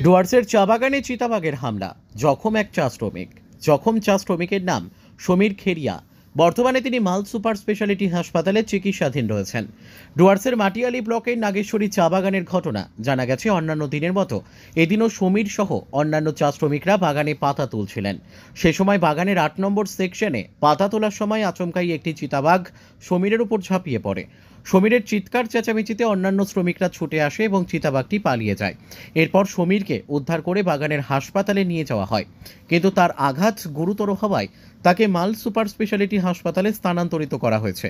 ডুয়ার্সের চা বাগানে চিতাবাঘের হামলা, জখম এক চা শ্রমিক। জখম চা শ্রমিকের নাম সমীর খেরিয়া। বর্তমানে তিনি মাল সুপার স্পেশালিটি হাসপাতালে চিকিৎসাধীন রয়েছেন। ডুয়ার্সের মাটিয়ালি ব্লকের নাগেশ্বরী চা বাগানের ঘটনা। জানা গেছে অন্যান্য দিনের মতো এদিনও সমীর সহ অন্যান্য চা শ্রমিকরা বাগানে পাতা তুলছিলেন। সে সময় বাগানের ৮ নম্বর সেকশনে পাতা তোলার সময় আচমকাই একটি চিতাবাঘ সমীরের উপর ঝাঁপিয়ে পড়ে। সমীরের চিৎকার চেঁচামেচিতে অন্যান্য শ্রমিকরা ছুটে আসে এবং চিতাবাঘটি পালিয়ে যায়। এরপর সমীরকে উদ্ধার করে বাগানের হাসপাতালে নিয়ে যাওয়া হয়, কিন্তু তার আঘাত গুরুতর হওয়ায় তাকে মাল সুপার স্পেশালিটি হাসপাতালে স্থানান্তরিত করা হয়েছে।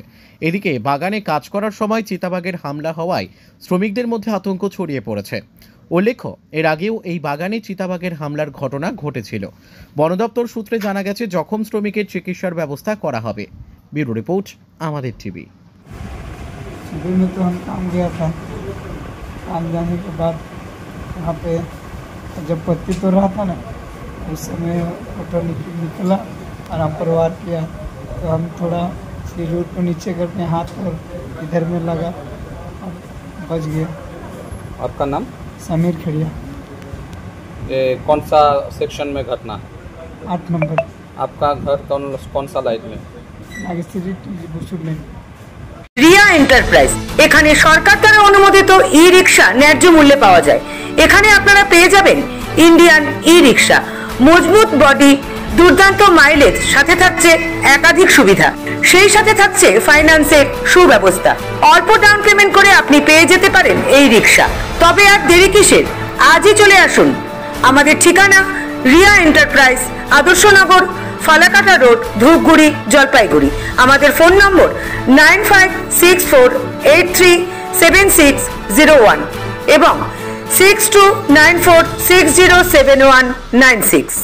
এদিকে বাগানে কাজ করার সময় চিতাবাঘের হামলা হওয়ায় শ্রমিকদের মধ্যে আতঙ্ক ছড়িয়ে পড়েছে। উল্লেখ্য, এর আগেও এই বাগানে চিতাবাঘের হামলার ঘটনা ঘটেছিল। বন দপ্তর সূত্রে জানা গেছে জখম শ্রমিকের চিকিৎসার ব্যবস্থা করা হবে। ব্যুরো রিপোর্ট, আমাদের টিভি। सुबह में तो हम काम गया था। काम जाने के बाद वहाँ पे जब पत्ती तो रहा था ना, उस समय फोटो निकला और हम परवार किया, तो हम थोड़ा सिर को नीचे करके हाथ और इधर में लगा और बच गया। आपका नाम? समीर खेड़िया। ये कौन सा सेक्शन में घटना है? 8 नंबर। आपका घर कौन सा लाइन में? नागेश्वरी बुसुर लेन। রিয়া এন্টারপ্রাইজ, এখানে সরকার দ্বারা অনুমোদিত ই রিক্সা ন্যায্য মূল্যে পাওয়া যায়। এখানে আপনারা পেয়ে যাবেন ইন্ডিয়ান ই রিক্সা, মজবুত বডি, দুর্দান্ত মাইলেজ, সাথে থাকছে একাধিক সুবিধা। সেই সাথে থাকছে ফাইন্যান্সের সুব্যবস্থা। অল্প ডাউন পেমেন্ট করে আপনি পেয়ে যেতে পারেন এই রিক্সা। তবে আর দেরি কিসের? আজই চলে আসুন। আমাদের ঠিকানা রিয়া এন্টারপ্রাইজ, আদর্শনগর, ফালাকাটা রোড, ধূপগুড়ি, জলপাইগুড়ি। আমাদের ফোন নম্বর 9564837601 এবং 6294607196।